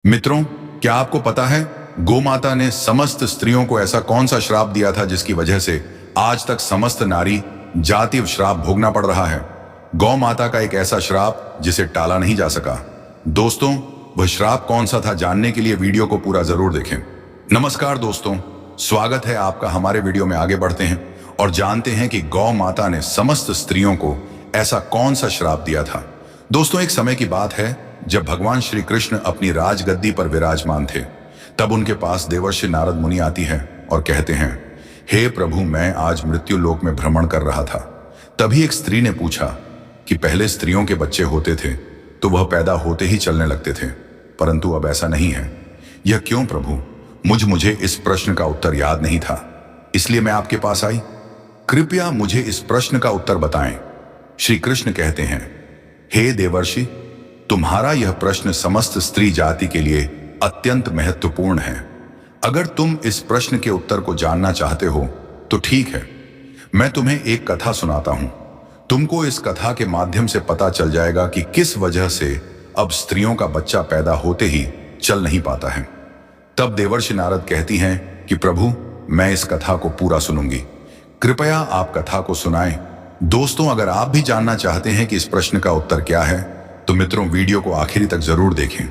मित्रों, क्या आपको पता है गोमाता ने समस्त स्त्रियों को ऐसा कौन सा श्राप दिया था जिसकी वजह से आज तक समस्त नारी जाति श्राप भोगना पड़ रहा है। गौ माता का एक ऐसा श्राप जिसे टाला नहीं जा सका। दोस्तों, वह श्राप कौन सा था, जानने के लिए वीडियो को पूरा जरूर देखें। नमस्कार दोस्तों, स्वागत है आपका हमारे वीडियो में। आगे बढ़ते हैं और जानते हैं कि गौ माता ने समस्त स्त्रियों को ऐसा कौन सा श्राप दिया था। दोस्तों, एक समय की बात है जब भगवान श्री कृष्ण अपनी राजगद्दी पर विराजमान थे। तब उनके पास देवर्षि नारद मुनि आती है और कहते हैं, हे प्रभु, मैं आज मृत्यु लोक में भ्रमण कर रहा था। तभी एक स्त्री ने पूछा कि पहले स्त्रियों के बच्चे होते थे तो वह पैदा होते ही चलने लगते थे, परंतु अब ऐसा नहीं है। यह क्यों प्रभु? मुझे इस प्रश्न का उत्तर याद नहीं था, इसलिए मैं आपके पास आई। कृपया मुझे इस प्रश्न का उत्तर बताएं। श्री कृष्ण कहते हैं, हे देवर्षि, तुम्हारा यह प्रश्न समस्त स्त्री जाति के लिए अत्यंत महत्वपूर्ण है। अगर तुम इस प्रश्न के उत्तर को जानना चाहते हो तो ठीक है, मैं तुम्हें एक कथा सुनाता हूं। तुमको इस कथा के माध्यम से पता चल जाएगा कि किस वजह से अब स्त्रियों का बच्चा पैदा होते ही चल नहीं पाता है। तब देवर्षि नारद कहती हैं कि प्रभु, मैं इस कथा को पूरा सुनूंगी, कृपया आप कथा को सुनाएं। दोस्तों, अगर आप भी जानना चाहते हैं कि इस प्रश्न का उत्तर क्या है तो मित्रों, वीडियो को आखिरी तक जरूर देखें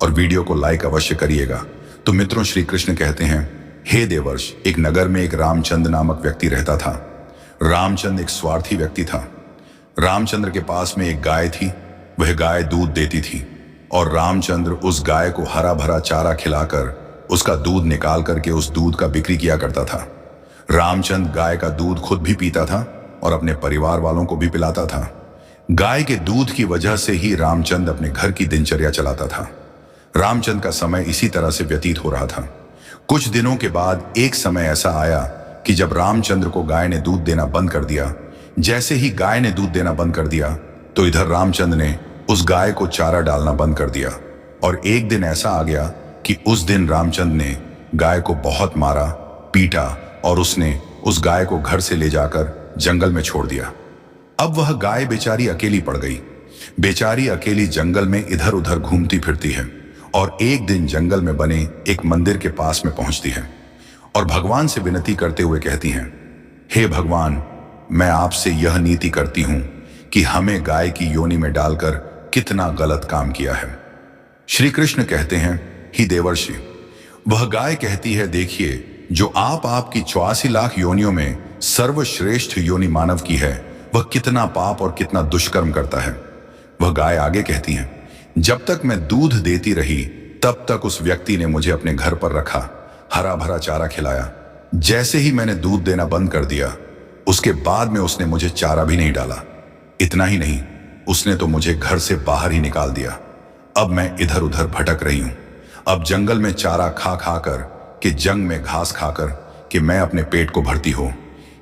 और वीडियो को लाइक अवश्य करिएगा। तो मित्रों, श्री कृष्ण कहते हैं, हे देवर्ष, एक नगर में एक रामचंद्र नामक व्यक्ति रहता था। रामचंद्र एक स्वार्थी व्यक्ति था। रामचंद्र के पास में एक गाय थी। वह गाय दूध देती थी और रामचंद्र उस गाय को हरा भरा चारा खिलाकर उसका दूध निकाल करके उस दूध का बिक्री किया करता था। रामचंद्र गाय का दूध खुद भी पीता था और अपने परिवार वालों को भी पिलाता था। गाय के दूध की वजह से ही रामचंद्र अपने घर की दिनचर्या चलाता था। रामचंद्र का समय इसी तरह से व्यतीत हो रहा था। कुछ दिनों के बाद एक समय ऐसा आया कि जब रामचंद्र को गाय ने दूध देना बंद कर दिया। जैसे ही गाय ने दूध देना बंद कर दिया तो इधर रामचंद्र ने उस गाय को चारा डालना बंद कर दिया। और एक दिन ऐसा आ गया कि उस दिन रामचंद्र ने गाय को बहुत मारा, पीटा और उसने उस गाय को घर से ले जाकर जंगल में छोड़ दिया। अब वह गाय बेचारी अकेली पड़ गई। बेचारी अकेली जंगल में इधर उधर घूमती फिरती है और एक दिन जंगल में बने एक मंदिर के पास में पहुंचती है और भगवान से विनती करते हुए कहती हैं, हे भगवान, मैं आपसे यह नीति करती हूं कि हमें गाय की योनि में डालकर कितना गलत काम किया है। श्री कृष्ण कहते हैं, ही देवर्षि, वह गाय कहती है, देखिए, जो आपकी 84 लाख योनियों में सर्वश्रेष्ठ योनि मानव की है, वह कितना पाप और कितना दुष्कर्म करता है। वह गाय आगे कहती है, जब तक मैं दूध देती रही तब तक उस व्यक्ति ने मुझे अपने घर पर रखा, हरा भरा चारा खिलाया। जैसे ही मैंने दूध देना बंद कर दिया, उसके बाद में उसने मुझे चारा भी नहीं डाला। इतना ही नहीं, उसने तो मुझे घर से बाहर ही निकाल दिया। अब मैं इधर उधर भटक रही हूं। अब जंगल में चारा खा खाकर कि जंग में घास खाकर कि मैं अपने पेट को भरती हूं।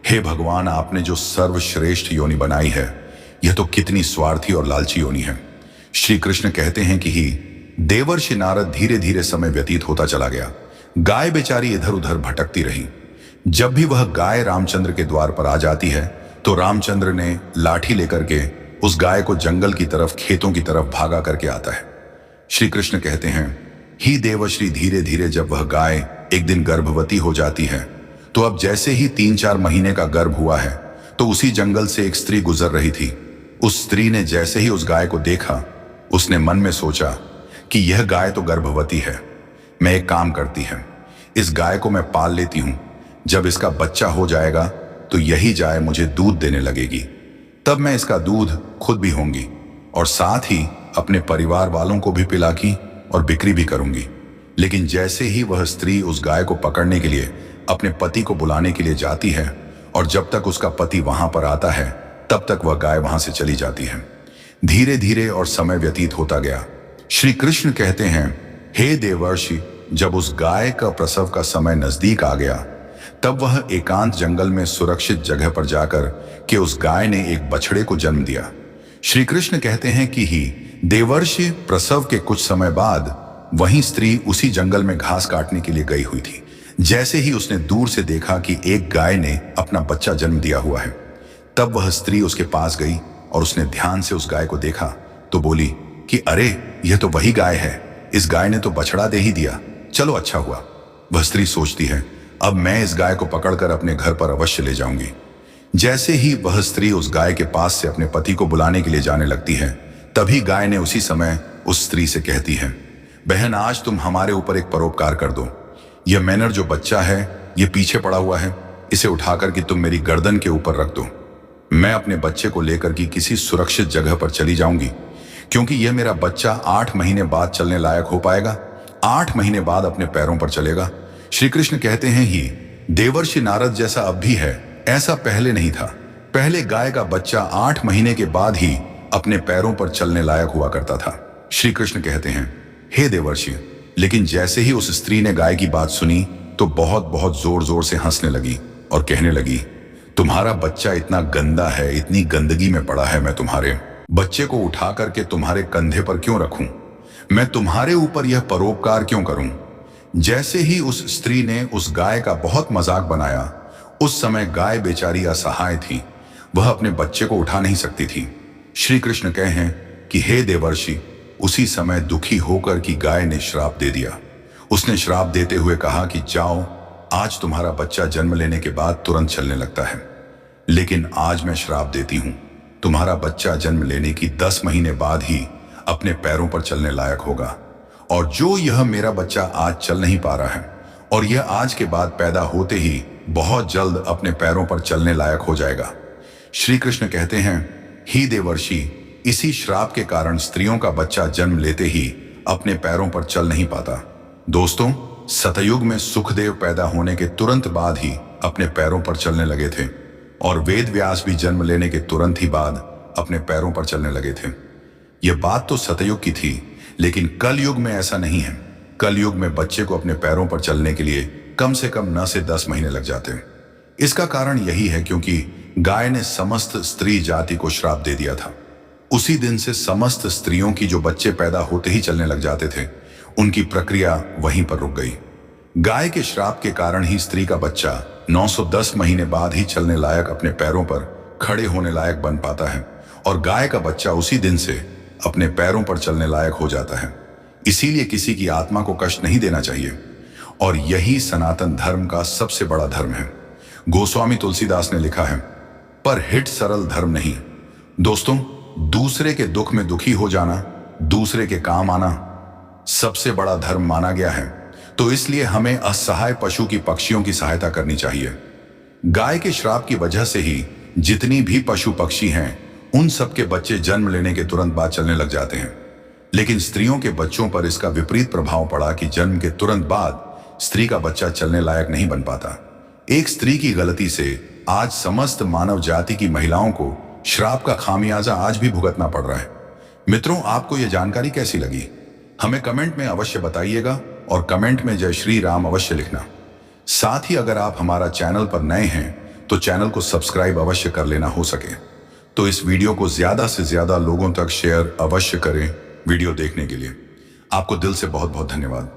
हे भगवान, आपने जो सर्वश्रेष्ठ योनि बनाई है, यह तो कितनी स्वार्थी और लालची योनि है। श्री कृष्ण कहते हैं कि ही देवर्षि नारद धीरे धीरे समय व्यतीत होता चला गया। गाय बेचारी इधर उधर भटकती रही। जब भी वह गाय रामचंद्र के द्वार पर आ जाती है तो रामचंद्र ने लाठी लेकर के उस गाय को जंगल की तरफ, खेतों की तरफ भागा करके आता है। श्री कृष्ण कहते हैं, ही देवश्री, धीरे धीरे जब वह गाय एक दिन गर्भवती हो जाती है तो अब जैसे ही 3-4 महीने का गर्भ हुआ है तो उसी जंगल से एक स्त्री गुजर रही थी। उस स्त्री ने जैसे ही उस गाय को देखा, उसने मन में सोचा कि यह गाय तो गर्भवती है। मैं एक काम करती है, इस गाय को मैं पाल लेती हूं। जब इसका बच्चा हो जाएगा तो यही गाय मुझे दूध देने लगेगी। तब मैं इसका दूध खुद भी होंगी और साथ ही अपने परिवार वालों को भी पिलाकी और बिक्री भी करूंगी। लेकिन जैसे ही वह स्त्री उस गाय को पकड़ने के लिए अपने पति को बुलाने के लिए जाती है और जब तक उसका पति वहां पर आता है तब तक वह गाय वहां से चली जाती है। धीरे धीरे और समय व्यतीत होता गया। श्री कृष्ण कहते हैं, हे देवर्षि, जब उस गाय का प्रसव का समय नजदीक आ गया तब वह एकांत जंगल में सुरक्षित जगह पर जाकर कि उस गाय ने एक बछड़े को जन्म दिया। श्री कृष्ण कहते हैं कि ही देवर्षि, प्रसव के कुछ समय बाद वही स्त्री उसी जंगल में घास काटने के लिए गई हुई थी। जैसे ही उसने दूर से देखा कि एक गाय ने अपना बच्चा जन्म दिया हुआ है, तब वह स्त्री उसके पास गई और उसने ध्यान से उस गाय को देखा तो बोली कि अरे, यह तो वही गाय है इस गाय ने तो बछड़ा दे ही दिया, चलो अच्छा हुआ। वह स्त्री सोचती है, अब मैं इस गाय को पकड़कर अपने घर पर अवश्य ले जाऊंगी। जैसे ही वह स्त्री उस गाय के पास से अपने पति को बुलाने के लिए जाने लगती है, तभी गाय ने उसी समय उस स्त्री से कहती है, बहन आज तुम हमारे ऊपर एक परोपकार कर दो। यह मैनर जो बच्चा है ये पीछे पड़ा हुआ है, इसे उठाकर कि तुम मेरी गर्दन के ऊपर रख दो। मैं अपने बच्चे को लेकर कि किसी सुरक्षित जगह पर चली जाऊंगी, क्योंकि यह मेरा बच्चा 8 महीने बाद चलने लायक हो पाएगा, 8 महीने बाद अपने पैरों पर चलेगा। श्री कृष्ण कहते हैं ही देवर्षि नारद जैसा अब भी है, ऐसा पहले नहीं था। पहले गाय का बच्चा 8 महीने के बाद ही अपने पैरों पर चलने लायक हुआ करता था। श्री कृष्ण कहते हैं, हे देवर्षि, लेकिन जैसे ही उस स्त्री ने गाय की बात सुनी तो बहुत बहुत जोर जोर से हंसने लगी और कहने लगी, तुम्हारा बच्चा इतना गंदा है, इतनी गंदगी में पड़ा है, मैं तुम्हारे बच्चे को उठा करके तुम्हारे कंधे पर क्यों रखूं? मैं तुम्हारे ऊपर यह परोपकार क्यों करूं? जैसे ही उस स्त्री ने उस गाय का बहुत मजाक बनाया, उस समय गाय बेचारी असहाय थी, वह अपने बच्चे को उठा नहीं सकती थी। श्री कृष्ण कहें कि हे देवर्षि, उसी समय दुखी होकर की गाय ने श्राप दे दिया। उसने श्राप देते हुए कहा कि जाओ, आज तुम्हारा बच्चा जन्म लेने के बाद तुरंत चलने लगता है, लेकिन आज मैं श्राप देती हूं, तुम्हारा बच्चा जन्म लेने की 10 महीने बाद ही अपने पैरों पर चलने लायक होगा। और जो यह मेरा बच्चा आज चल नहीं पा रहा है और यह आज के बाद पैदा होते ही बहुत जल्द अपने पैरों पर चलने लायक हो जाएगा। श्री कृष्ण कहते हैं, ही देवर्षि, इसी श्राप के कारण स्त्रियों का बच्चा जन्म लेते ही अपने पैरों पर चल नहीं पाता। दोस्तों, सतयुग में सुखदेव पैदा होने के तुरंत बाद ही अपने पैरों पर चलने लगे थे और वेद व्यास भी जन्म लेने के तुरंत ही बाद अपने पैरों पर चलने लगे थे। यह बात तो सतयुग की थी, लेकिन कलयुग में ऐसा नहीं है। कलयुग में बच्चे को अपने पैरों पर चलने के लिए कम से कम 9 से 10 महीने लग जाते हैं। इसका कारण यही है क्योंकि गाय ने समस्त स्त्री जाति को श्राप दे दिया था। उसी दिन से समस्त स्त्रियों की जो बच्चे पैदा होते ही चलने लग जाते थे, उनकी प्रक्रिया वहीं पर रुक गई। गाय के श्राप के कारण ही स्त्री का बच्चा 910 महीने बाद ही चलने लायक, अपने पैरों पर खड़े होने लायक बन पाता है और गाय का बच्चा उसी दिन से अपने पैरों पर चलने लायक हो जाता है। इसीलिए किसी की आत्मा को कष्ट नहीं देना चाहिए और यही सनातन धर्म का सबसे बड़ा धर्म है। गोस्वामी तुलसीदास ने लिखा है, पर हित सरल धर्म नहीं। दोस्तों, दूसरे के दुख में दुखी हो जाना, दूसरे के काम आना सबसे बड़ा धर्म माना गया है। तो इसलिए हमें असहाय पशु की पक्षियों की सहायता करनी चाहिए। गाय के श्राप की वजह से ही जितनी भी पशु पक्षी हैं, उन सब के बच्चे जन्म लेने के तुरंत बाद चलने लग जाते हैं। लेकिन स्त्रियों के बच्चों पर इसका विपरीत प्रभाव पड़ा कि जन्म के तुरंत बाद स्त्री का बच्चा चलने लायक नहीं बन पाता। एक स्त्री की गलती से आज समस्त मानव जाति की महिलाओं को श्राप का खामियाजा आज भी भुगतना पड़ रहा है। मित्रों, आपको यह जानकारी कैसी लगी? हमें कमेंट में अवश्य बताइएगा और कमेंट में जय श्री राम अवश्य लिखना। साथ ही अगर आप हमारा चैनल पर नए हैं तो चैनल को सब्सक्राइब अवश्य कर लेना हो सके तो इस वीडियो को ज्यादा से ज्यादा लोगों तक शेयर अवश्य करें। वीडियो देखने के लिए आपको दिल से बहुत बहुत धन्यवाद।